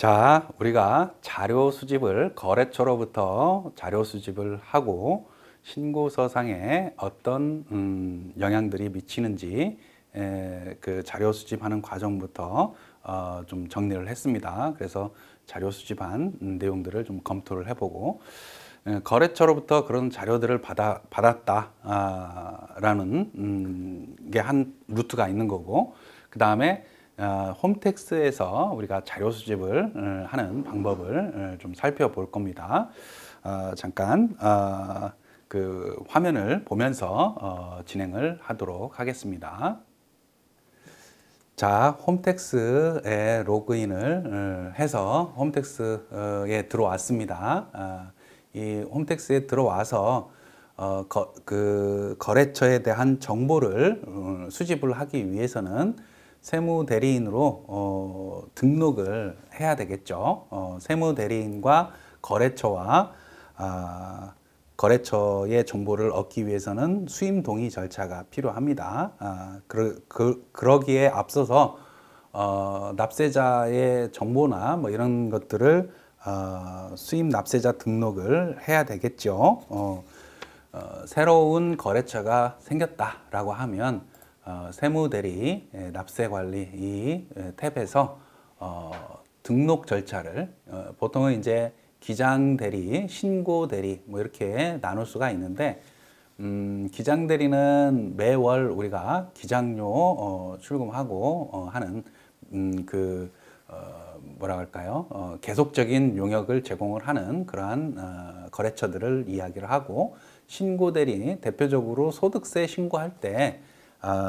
자, 우리가 자료 수집을 거래처로부터 자료 수집을 하고 신고서상에 어떤 영향들이 미치는지 그 자료 수집하는 과정부터 좀 정리를 했습니다. 그래서 자료 수집한 내용들을 좀 검토를 해보고 거래처로부터 그런 자료들을 받았다라는 게 한 루트가 있는 거고, 그 다음에 홈택스에서 우리가 자료 수집을 하는 방법을 좀 살펴볼 겁니다. 잠깐 그 화면을 보면서 진행을 하도록 하겠습니다. 자, 홈택스에 로그인을 해서 홈택스에 들어왔습니다. 이 홈택스에 들어와서 그 거래처에 대한 정보를 수집을 하기 위해서는 세무대리인으로 등록을 해야 되겠죠. 세무대리인과 거래처와 거래처의 정보를 얻기 위해서는 수임 동의 절차가 필요합니다. 그러기에 앞서서 납세자의 정보나 뭐 이런 것들을 수임 납세자 등록을 해야 되겠죠. 새로운 거래처가 생겼다라고 하면 세무대리 납세관리 이 탭에서 등록 절차를 보통은 이제 기장대리, 신고대리 뭐 이렇게 나눌 수가 있는데 기장대리는 매월 우리가 기장료 출금하고 하는 뭐라 할까요? 계속적인 용역을 제공을 하는 그러한 거래처들을 이야기를 하고, 신고대리 대표적으로 소득세 신고할 때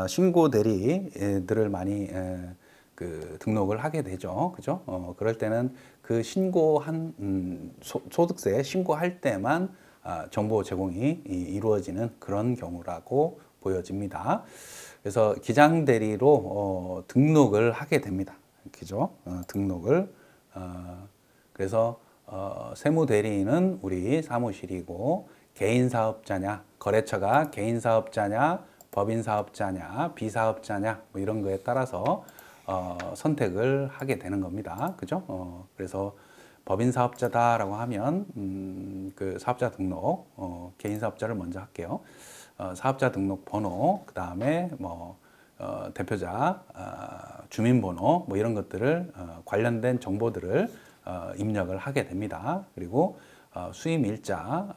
신고대리들을 많이 등록을 하게 되죠. 그죠? 그럴 때는 그 신고한 소득세 신고할 때만 정보 제공이 이루어지는 그런 경우라고 보여집니다. 그래서 기장대리로 등록을 하게 됩니다. 그죠? 등록을 그래서 세무대리인은 우리 사무실이고, 개인사업자냐, 거래처가 개인사업자냐, 법인사업자냐, 비사업자냐 뭐 이런 거에 따라서 선택을 하게 되는 겁니다. 그죠? 그래서 법인사업자다라고 하면 그 사업자 등록, 개인사업자를 먼저 할게요. 사업자 등록 번호, 그 다음에 뭐 대표자, 주민번호 뭐 이런 것들을 관련된 정보들을 입력을 하게 됩니다. 그리고 수임 일자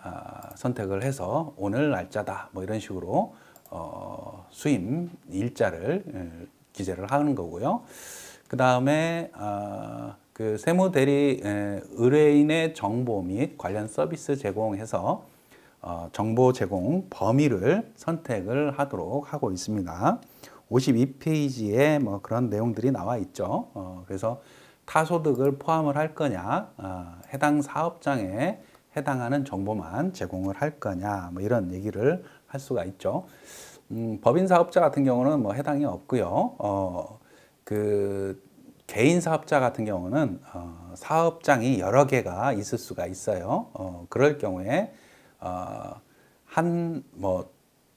선택을 해서 오늘 날짜다 뭐 이런 식으로 수임 일자를 기재를 하는 거고요. 그 다음에 그 세무대리 의뢰인의 정보 및 관련 서비스 제공해서 정보 제공 범위를 선택을 하도록 하고 있습니다. 52페이지에 뭐 그런 내용들이 나와 있죠. 그래서 타소득을 포함을 할 거냐, 해당 사업장에 해당하는 정보만 제공을 할 거냐, 뭐 이런 얘기를 할 수가 있죠. 법인 사업자 같은 경우는 뭐 해당이 없고요. 그 개인 사업자 같은 경우는 사업장이 여러 개가 있을 수가 있어요. 그럴 경우에 뭐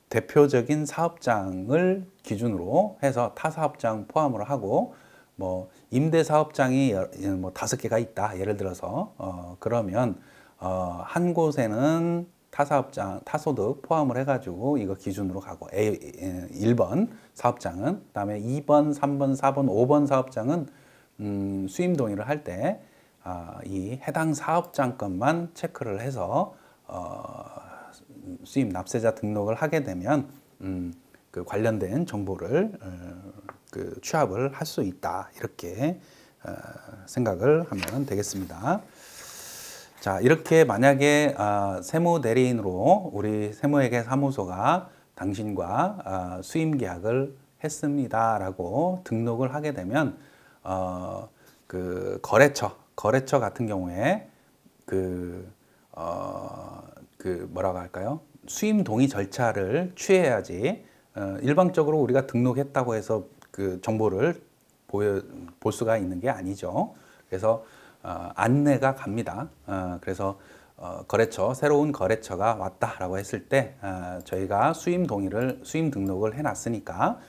대표적인 사업장을 기준으로 해서 타 사업장 포함을 하고, 뭐 임대 사업장이 뭐 5개가 있다 예를 들어서 그러면 한 곳에는 타사업장, 타소득 포함을 해가지고 이거 기준으로 가고, 1번 사업장은, 그 다음에 2번, 3번, 4번, 5번 사업장은 수임 동의를 할 때 이 해당 사업장 것만 체크를 해서 수임 납세자 등록을 하게 되면 그 관련된 정보를 그 취합을 할 수 있다, 이렇게 생각을 하면 되겠습니다. 자, 이렇게 만약에 세무대리인으로 우리 세무회계사무소가 당신과 수임 계약을 했습니다 라고 등록을 하게 되면 그 거래처 같은 경우에 뭐라고 할까요? 수임 동의 절차를 취해야지 일방적으로 우리가 등록했다고 해서 그 정보를 볼 수가 있는 게 아니죠. 그래서 안내가 갑니다. 그래서 새로운 거래처가 왔다라고 했을 때 저희가 수임 등록을 해놨으니까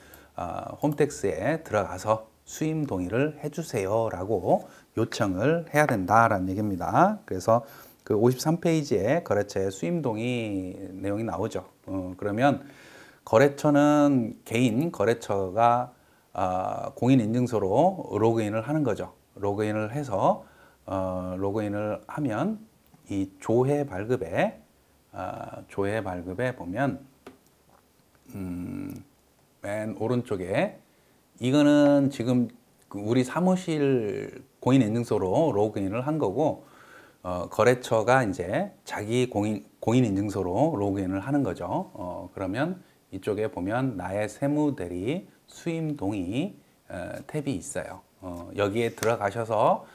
홈택스에 들어가서 수임 동의를 해주세요라고 요청을 해야 된다라는 얘기입니다. 그래서 그 53페이지에 거래처의 수임 동의 내용이 나오죠. 그러면 거래처는 개인 거래처가 공인인증서로 로그인을 하는 거죠. 로그인을 해서 로그인을 하면 이 조회 발급에 보면 맨 오른쪽에 이거는 지금 우리 사무실 공인인증서로 로그인을 한 거고 거래처가 이제 자기 공인인증서로 로그인을 하는 거죠. 그러면 이쪽에 보면 나의 세무대리 수임 동의 탭이 있어요. 여기에 들어가셔서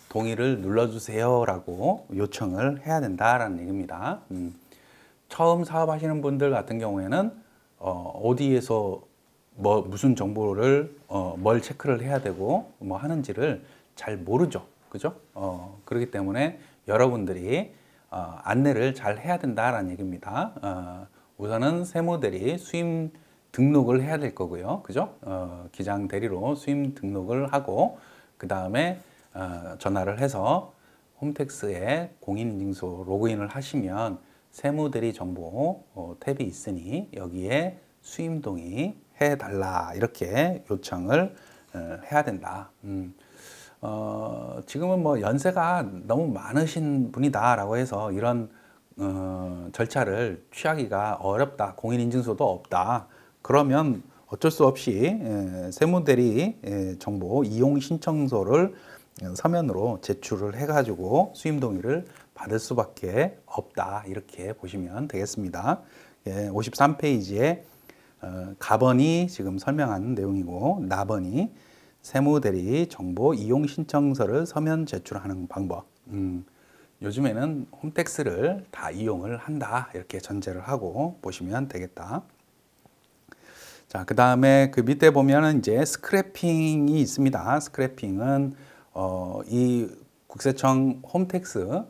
동의를 눌러주세요 라고 요청을 해야 된다라는 얘기입니다. 처음 사업하시는 분들 같은 경우에는 어디에서 무슨 정보를 뭘 체크를 해야 되고 뭐 하는지를 잘 모르죠. 그죠? 그렇기 때문에 여러분들이 안내를 잘 해야 된다라는 얘기입니다. 우선은 세무대리 수임 등록을 해야 될 거고요. 그죠? 기장 대리로 수임 등록을 하고 그 다음에 전화를 해서 홈택스에 공인인증서 로그인을 하시면 세무대리 정보 탭이 있으니 여기에 수임 동의 해달라 이렇게 요청을 해야 된다. 지금은 뭐 연세가 너무 많으신 분이다라고 해서 이런 절차를 취하기가 어렵다. 공인인증서도 없다. 그러면 어쩔 수 없이 세무대리 정보 이용 신청서를 서면으로 제출을 해가지고 수임 동의를 받을 수밖에 없다. 이렇게 보시면 되겠습니다. 53페이지에 가번이 지금 설명하는 내용이고 나번이 세무대리 정보 이용 신청서를 서면 제출하는 방법. 요즘에는 홈택스를 다 이용을 한다. 이렇게 전제를 하고 보시면 되겠다. 자, 그 다음에 그 밑에 보면은 이제 스크래핑이 있습니다. 스크래핑은 이 국세청 홈택스에서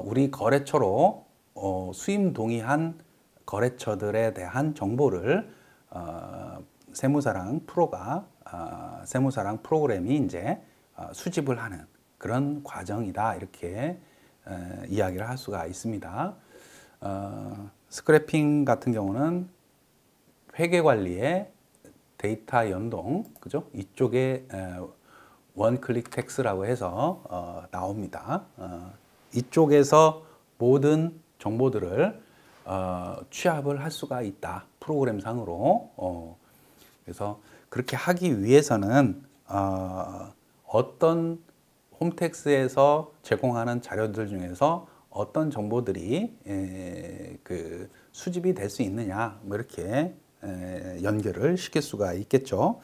우리 거래처로 수임 동의한 거래처들에 대한 정보를 세무사랑 프로가 세무사랑 프로그램이 이제 수집을 하는 그런 과정이다 이렇게 이야기를 할 수가 있습니다. 스크래핑 같은 경우는 회계관리의 데이터 연동, 그죠? 이쪽에 원클릭 텍스라고 해서 나옵니다. 이쪽에서 모든 정보들을 취합을 할 수가 있다. 프로그램상으로. 그래서 그렇게 하기 위해서는 어떤 홈택스에서 제공하는 자료들 중에서 어떤 정보들이 그 수집이 될 수 있느냐 뭐 이렇게 연결을 시킬 수가 있겠죠.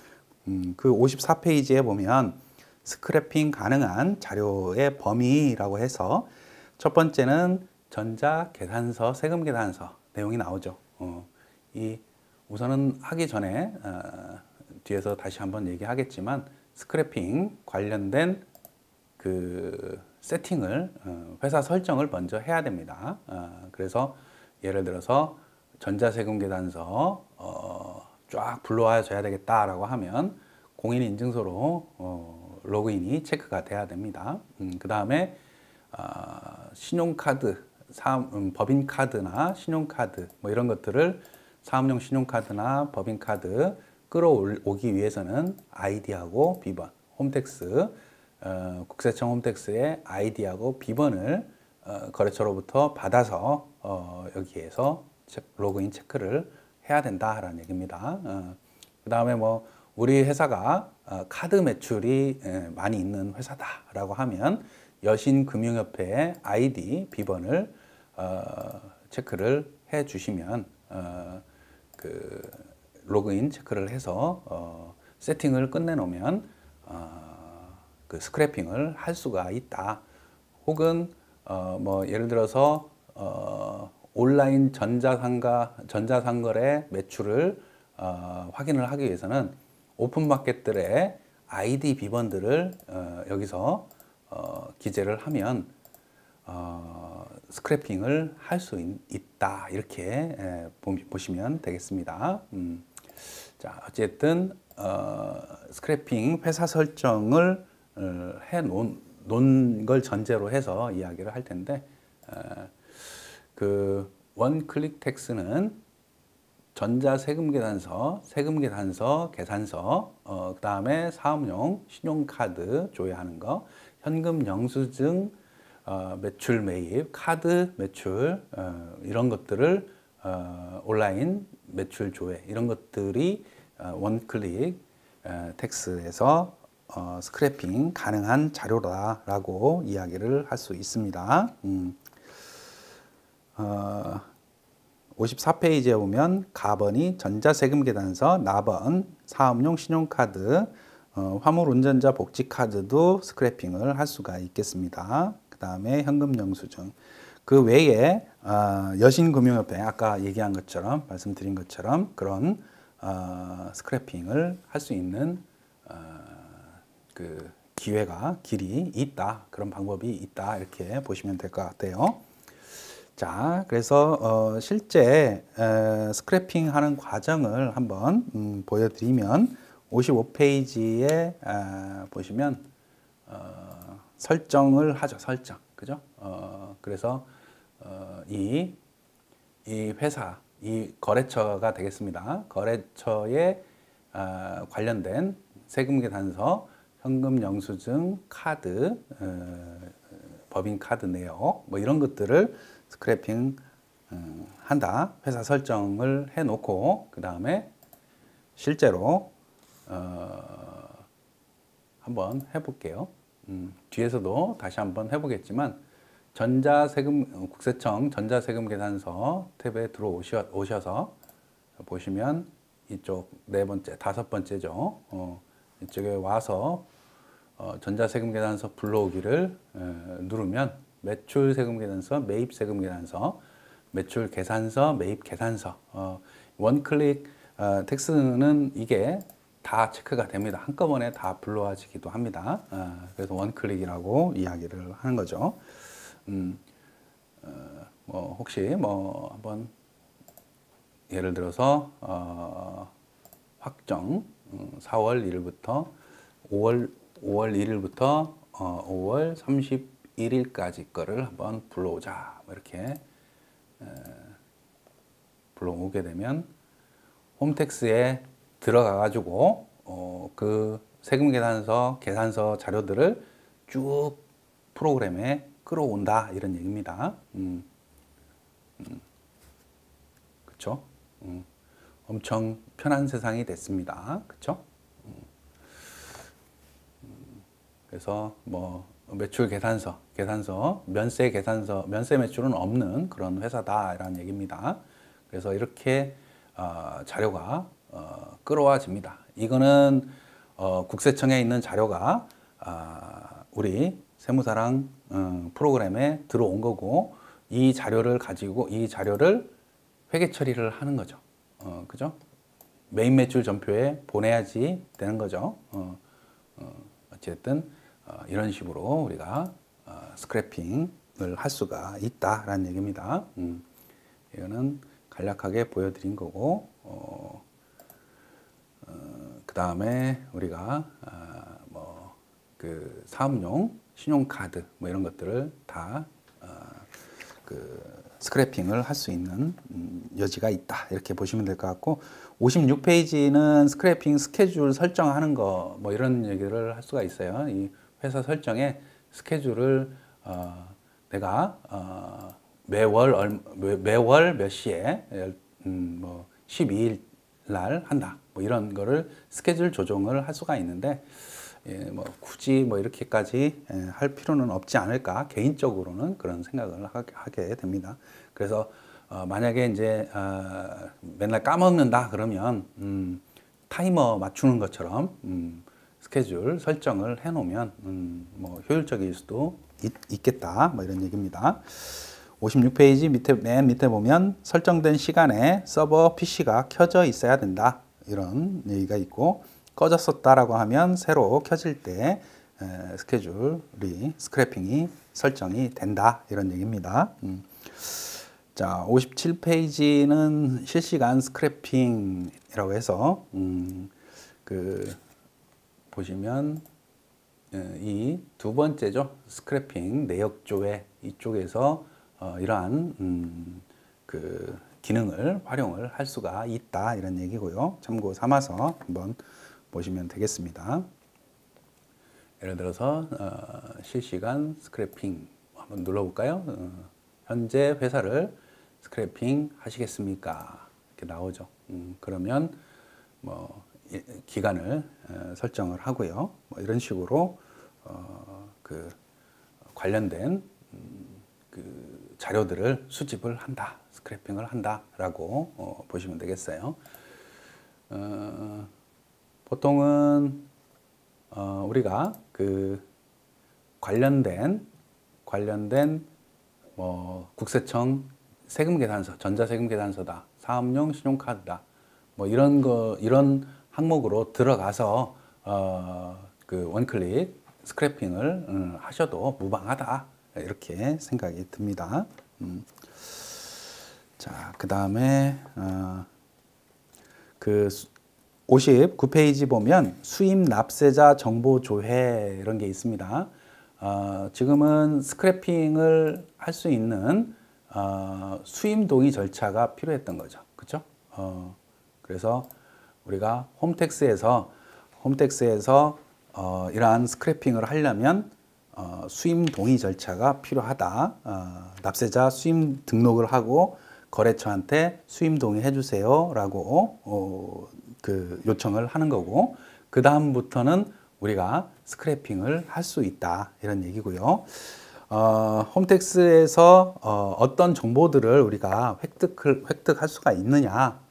그 54페이지에 보면 스크래핑 가능한 자료의 범위라고 해서 첫 번째는 전자계산서, 세금계산서 내용이 나오죠. 우선은 하기 전에 뒤에서 다시 한번 얘기하겠지만 스크래핑 관련된 그 세팅을 회사 설정을 먼저 해야 됩니다. 그래서 예를 들어서 전자세금계산서 쫙 불러와줘야 되겠다라고 하면 공인인증서로 로그인이 체크가 돼야 됩니다. 그 다음에 신용카드, 법인카드나 신용카드 뭐 이런 것들을 사업용 신용카드나 법인카드 끌어오기 위해서는 아이디하고 비번, 홈택스, 국세청 홈택스의 아이디하고 비번을 거래처로부터 받아서 여기에서 로그인 체크를 해야 된다라는 얘기입니다. 그 다음에 뭐 우리 회사가 카드 매출이 많이 있는 회사다라고 하면 여신금융협회의 아이디, 비번을 체크를 해 주시면 그 로그인 체크를 해서 세팅을 끝내 놓으면 그 스크래핑을 할 수가 있다. 혹은 뭐 예를 들어서 온라인 전자상거래 매출을 확인을 하기 위해서는 오픈마켓들의 아이디 비번들을 여기서 기재를 하면 스크래핑을 할 수 있다 이렇게 보시면 되겠습니다. 자, 어쨌든 스크래핑 회사 설정을 해 놓은 걸 전제로 해서 이야기를 할 텐데, 그 원클릭 텍스는 전자세금계산서, 세금계산서, 계산서, 그 다음에 사업용 신용카드 조회하는 거, 현금 영수증, 매출 매입, 카드 매출, 이런 것들을 온라인 매출 조회, 이런 것들이 원클릭 텍스에서 스크래핑 가능한 자료다라고 이야기를 할 수 있습니다. 54페이지에 보면 가번이 전자세금계산서, 나번, 사업용 신용카드, 화물운전자 복지카드도 스크래핑을 할 수가 있겠습니다. 그 다음에 현금영수증. 그 외에 여신금융협회, 아까 얘기한 것처럼, 말씀드린 것처럼 그런 스크래핑을 할 수 있는 그 길이 있다. 그런 방법이 있다. 이렇게 보시면 될 것 같아요. 자, 그래서 실제 스크래핑 하는 과정을 한번 보여드리면 55페이지에 보시면 설정을 하죠. 설정. 그죠? 그래서 이 회사, 이 거래처가 되겠습니다. 거래처에 관련된 세금계산서, 현금영수증, 카드, 법인카드 내역, 뭐 이런 것들을 스크래핑 한다. 회사 설정을 해놓고 그 다음에 실제로 한번 해볼게요. 뒤에서도 다시 한번 해보겠지만 국세청 전자세금계산서 탭에 들어오셔서 보시면 이쪽 네 번째, 다섯 번째죠. 이쪽에 와서 전자세금계산서 불러오기를 누르면 매출세금계산서, 매입세금계산서, 매출계산서, 매입계산서, 원클릭 텍스는 이게 다 체크가 됩니다. 한꺼번에 다 불러와지기도 합니다. 그래서 원클릭이라고 이야기를 하는 거죠. 뭐 혹시 뭐 한번 예를 들어서 확정 4월 1일부터 5월 1일부터 5월 31일까지 거를 한번 불러오자. 이렇게 불러오게 되면 홈택스에 들어가 가지고 그 세금계산서, 계산서 자료들을 쭉 프로그램에 끌어온다. 이런 얘기입니다. 그쵸? 엄청 편한 세상이 됐습니다. 그쵸? 그래서 뭐 매출 계산서, 면세 계산서, 면세 매출은 없는 그런 회사다라는 얘기입니다. 그래서 이렇게 자료가 끌어와집니다. 이거는 국세청에 있는 자료가 우리 세무사랑 프로그램에 들어온 거고, 이 자료를 가지고 이 자료를 회계 처리를 하는 거죠. 그죠? 메인 매출 전표에 보내야지 되는 거죠. 어쨌든 이런 식으로 우리가 스크래핑을 할 수가 있다라는 얘기입니다. 이거는 간략하게 보여드린 거고, 그 다음에 우리가 뭐 그 사업용 신용카드 뭐 이런 것들을 다 그 스크래핑을 할 수 있는 여지가 있다. 이렇게 보시면 될 것 같고, 56페이지는 스크래핑 스케줄 설정하는 거 뭐 이런 얘기를 할 수가 있어요. 이 회사 설정에 스케줄을 내가 매월 몇 시에 뭐 12일 날 한다. 뭐 이런 거를 스케줄 조정을 할 수가 있는데, 뭐 굳이 뭐 이렇게까지 할 필요는 없지 않을까, 개인적으로는 그런 생각을 하게 됩니다. 그래서 만약에 이제 맨날 까먹는다 그러면 타이머 맞추는 것처럼 스케줄 설정을 해놓으면 뭐 효율적일 수도 있겠다. 뭐 이런 얘기입니다. 56페이지 맨 밑에 보면 설정된 시간에 서버 PC가 켜져 있어야 된다. 이런 얘기가 있고, 꺼졌었다라고 하면 새로 켜질 때 스크래핑이 설정이 된다. 이런 얘기입니다. 자, 57페이지는 실시간 스크래핑이라고 해서 그 보시면 이 두 번째죠. 스크래핑 내역조회 이쪽에서 이러한 그 기능을 활용을 할 수가 있다 이런 얘기고요. 참고 삼아서 한번 보시면 되겠습니다. 예를 들어서 실시간 스크래핑 한번 눌러볼까요? 현재 회사를 스크래핑 하시겠습니까? 이렇게 나오죠. 그러면 뭐 기간을 설정을 하고요. 뭐 이런 식으로 그 관련된 그 자료들을 수집을 한다, 스크래핑을 한다라고 보시면 되겠어요. 보통은 우리가 그 관련된 뭐 국세청 세금계산서, 전자세금계산서다, 사업용 신용카드다, 뭐 이런 항목으로 들어가서 그 원클릭 스크래핑을 하셔도 무방하다 이렇게 생각이 듭니다. 자, 그 다음에 그 59페이지 보면 수입 납세자 정보 조회 이런 게 있습니다. 지금은 스크래핑을 할 수 있는 수임 동의 절차가 필요했던 거죠. 그렇죠? 그래서 우리가 홈택스에서 이러한 스크래핑을 하려면 수임 동의 절차가 필요하다. 납세자 수임 등록을 하고 거래처한테 수임 동의해 주세요라고 그 요청을 하는 거고, 그 다음부터는 우리가 스크래핑을 할 수 있다 이런 얘기고요. 홈택스에서 어떤 정보들을 우리가 획득할 수가 있느냐,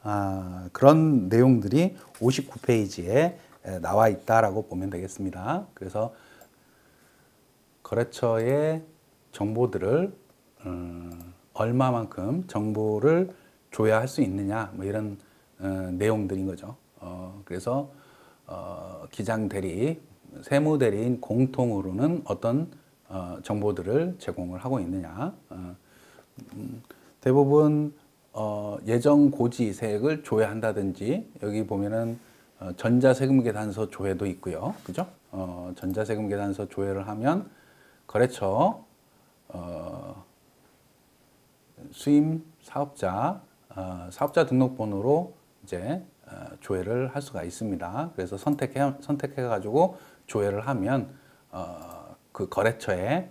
그런 내용들이 59페이지에 나와 있다라고 보면 되겠습니다. 그래서 거래처의 정보들을 얼마만큼 정보를 줘야 할 수 있느냐, 뭐 이런 내용들인 거죠. 그래서 기장 대리, 세무 대리인 공통으로는 어떤 정보들을 제공을 하고 있느냐. 대부분 예정 고지세액을 조회한다든지, 여기 보면은 전자세금계산서 조회도 있고요. 그죠? 전자세금계산서 조회를 하면 거래처 수임 사업자 등록번호로 이제 조회를 할 수가 있습니다. 그래서 선택해 가지고 조회를 하면 그 거래처에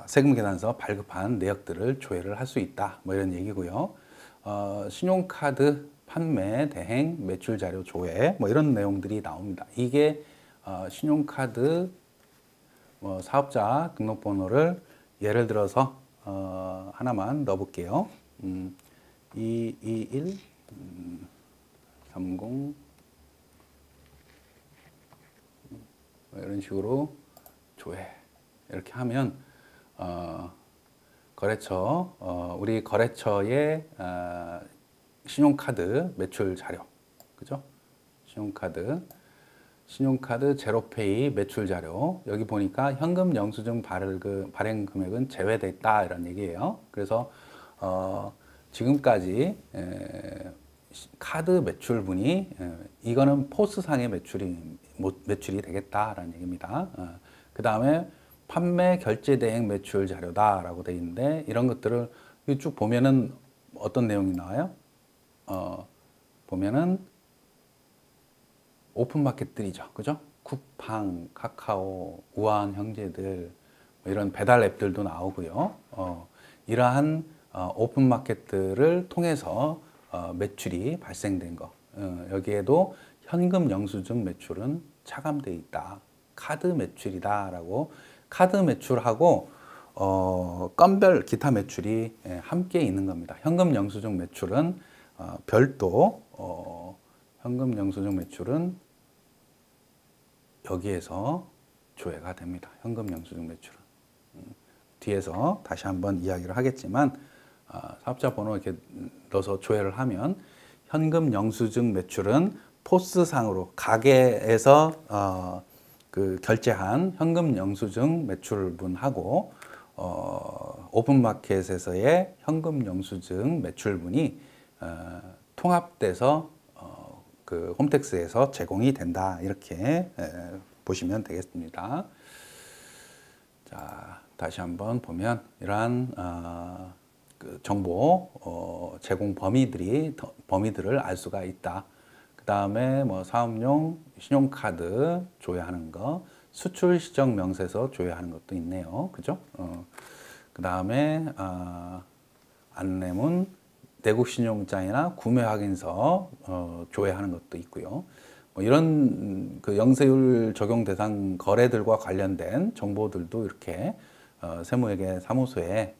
세금계산서 발급한 내역들을 조회를 할 수 있다, 뭐 이런 얘기고요. 신용카드 판매 대행 매출 자료 조회, 뭐 이런 내용들이 나옵니다. 이게 신용카드 사업자 등록번호를 예를 들어서 하나만 넣어볼게요. 221 30 이런 식으로 조회 이렇게 하면 거래처 우리 거래처의 신용카드 매출 자료, 그죠? 신용카드 제로페이 매출 자료, 여기 보니까 현금 영수증 발행 금액은 제외됐다 이런 얘기예요. 그래서 지금까지 카드 매출분이 이거는 포스상의 매출이 되겠다라는 얘기입니다. 그 다음에 판매 결제 대행 매출 자료다라고 되어 있는데, 이런 것들을 쭉 보면은 어떤 내용이 나와요? 보면은 오픈마켓들이죠, 그죠? 쿠팡, 카카오, 우아한 형제들, 이런 배달 앱들도 나오고요. 이러한 오픈마켓들을 통해서 매출이 발생된 거, 여기에도 현금 영수증 매출은 차감되어 있다, 카드 매출이다라고, 카드 매출하고 건별 기타 매출이 함께 있는 겁니다. 현금 영수증 매출은 별도, 현금 영수증 매출은 여기에서 조회가 됩니다. 현금 영수증 매출은 뒤에서 다시 한번 이야기를 하겠지만, 사업자 번호 이렇게 넣어서 조회를 하면 현금 영수증 매출은 포스상으로 가게에서 그 결제한 현금 영수증 매출분하고 오픈마켓에서의 현금 영수증 매출분이 통합돼서 그 홈택스에서 제공이 된다. 이렇게 보시면 되겠습니다. 자, 다시 한번 보면 이러한 그 정보 제공 범위들을 알 수가 있다. 그 다음에 뭐 사업용 신용카드 조회하는 거, 수출 시정 명세서 조회하는 것도 있네요. 그죠? 그 다음에 안내문, 내국 신용장이나 구매 확인서 조회하는 것도 있고요. 뭐 이런 그 영세율 적용 대상 거래들과 관련된 정보들도 이렇게 세무회계 사무소에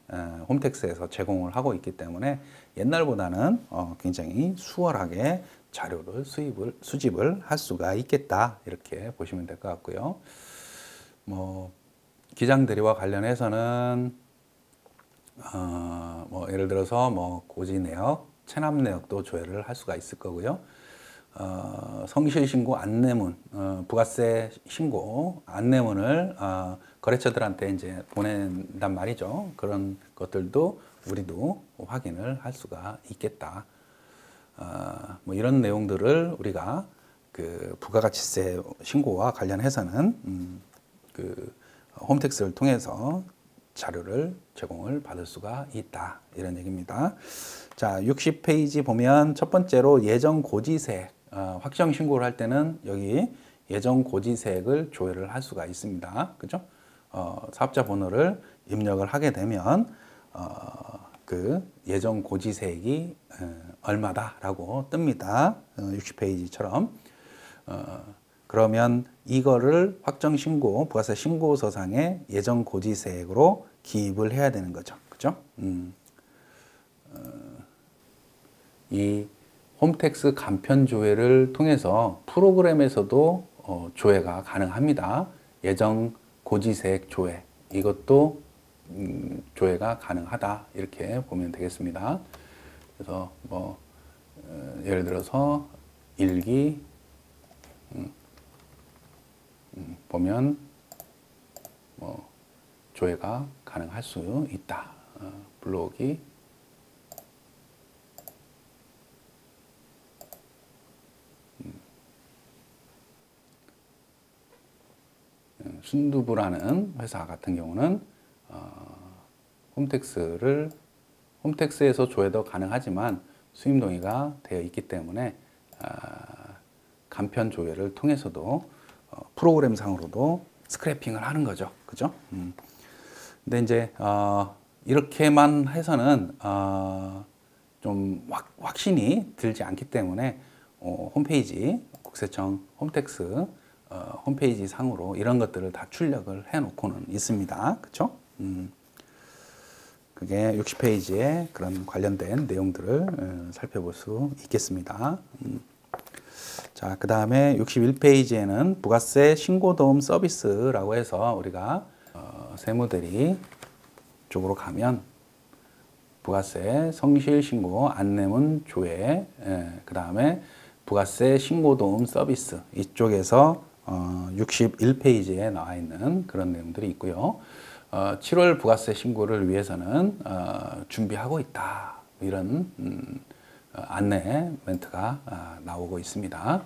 홈택스에서 제공을 하고 있기 때문에 옛날보다는 굉장히 수월하게 자료를 수집을 할 수가 있겠다. 이렇게 보시면 될 것 같고요. 뭐 기장 대리와 관련해서는 뭐 예를 들어서 뭐 고지 내역, 체납 내역도 조회를 할 수가 있을 거고요. 성실 신고 안내문, 부가세 신고 안내문을 거래처들한테 이제 보낸단 말이죠. 그런 것들도 우리도 확인을 할 수가 있겠다. 뭐 이런 내용들을 우리가 그 부가가치세 신고와 관련해서는 그 홈택스를 통해서 자료를 제공을 받을 수가 있다. 이런 얘기입니다. 자, 60페이지 보면 첫 번째로 예정 고지세액 확정 신고를 할 때는 여기 예정 고지세액을 조회를 할 수가 있습니다. 그죠? 사업자 번호를 입력을 하게 되면 그 예정 고지세액이 얼마다라고 뜹니다. 60페이지처럼. 그러면 이거를 확정 신고, 부가세 신고서상에 예정 고지세액으로 기입을 해야 되는 거죠. 그죠? 이 홈택스 간편 조회를 통해서 프로그램에서도 조회가 가능합니다. 예정 고지세액 조회. 이것도 조회가 가능하다. 이렇게 보면 되겠습니다. 그래서 뭐 예를 들어서 일기 보면 뭐 조회가 가능할 수 있다. 블로기 순두부라는 회사 같은 경우는 홈택스에서 조회도 가능하지만 수임 동의가 되어 있기 때문에 간편 조회를 통해서도 프로그램 상으로도 스크래핑을 하는 거죠. 그죠? 근데 이제 이렇게만 해서는 좀 확신이 들지 않기 때문에 홈페이지 국세청 홈택스 홈페이지 상으로 이런 것들을 다 출력을 해 놓고는 있습니다. 그렇죠? 그게 60페이지에 그런 관련된 내용들을 살펴볼 수 있겠습니다. 자, 그 다음에 61페이지에는 부가세 신고도움 서비스라고 해서 우리가 세무대리 쪽으로 가면 부가세 성실 신고 안내문 조회, 그 다음에 부가세 신고도움 서비스 이쪽에서 61페이지에 나와 있는 그런 내용들이 있고요. 7월 부가세 신고를 위해서는 준비하고 있다. 이런 안내 멘트가 나오고 있습니다.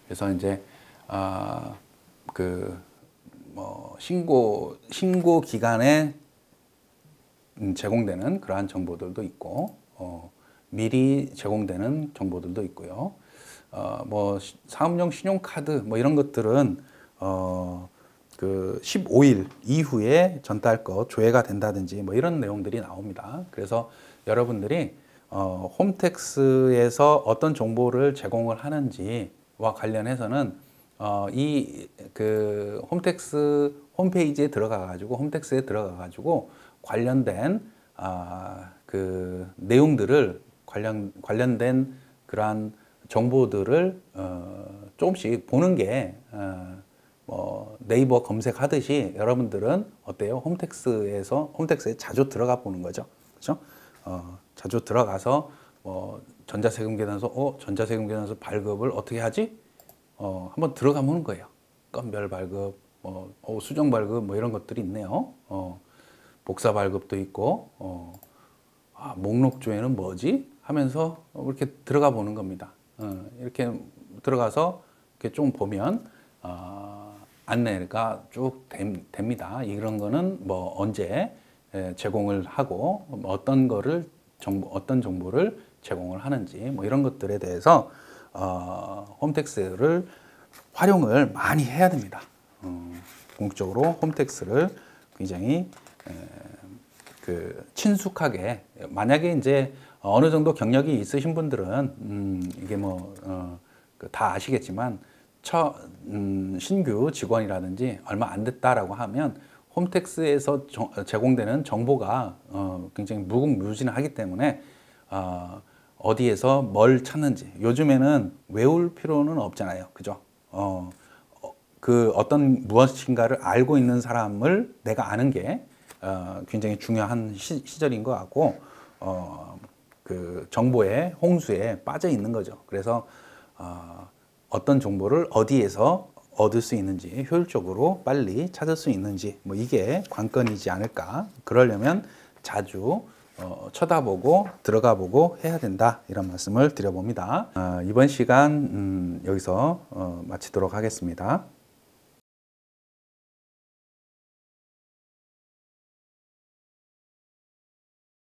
그래서 이제 그 뭐 신고 기간에 제공되는 그러한 정보들도 있고 미리 제공되는 정보들도 있고요. 뭐 사업용 신용카드 뭐 이런 것들은 그 15일 이후에 전달 거 조회가 된다든지 뭐 이런 내용들이 나옵니다. 그래서 여러분들이 홈택스에서 어떤 정보를 제공을 하는지와 관련해서는 이 그 홈택스 홈페이지에 홈택스에 들어가 가지고 관련된 그 내용들을 관련된 그러한 정보들을 조금씩 보는 게 뭐 네이버 검색하듯이 여러분들은 어때요? 홈택스에 자주 들어가 보는 거죠. 그렇죠? 자주 들어가서 전자세금계산서 발급을 어떻게 하지? 한번 들어가 보는 거예요. 건별 발급, 수정 발급 뭐 이런 것들이 있네요. 복사 발급도 있고 목록 조회는 뭐지? 하면서 이렇게 들어가 보는 겁니다. 이렇게 들어가서 이렇게 좀 보면 안내가 쭉 됩니다. 이런 거는 뭐 언제 제공을 하고 어떤 거를 어떤 정보를 제공을 하는지 뭐 이런 것들에 대해서 홈택스를 활용을 많이 해야 됩니다. 궁극적으로 홈택스를 굉장히 친숙하게, 만약에 이제 어느 정도 경력이 있으신 분들은 이게 뭐 다 아시겠지만 신규 직원이라든지 얼마 안 됐다라고 하면 홈택스에서 제공되는 정보가 굉장히 무궁무진하기 때문에 어디에서 뭘 찾는지 요즘에는 외울 필요는 없잖아요. 그죠? 그 어떤 무엇인가를 알고 있는 사람을 내가 아는 게 굉장히 중요한 시절인 것 같고 그 정보의 홍수에 빠져 있는 거죠. 그래서 어떤 정보를 어디에서 얻을 수 있는지, 효율적으로 빨리 찾을 수 있는지, 뭐 이게 관건이지 않을까. 그러려면 자주 쳐다보고 들어가 보고 해야 된다, 이런 말씀을 드려봅니다. 이번 시간 여기서 마치도록 하겠습니다.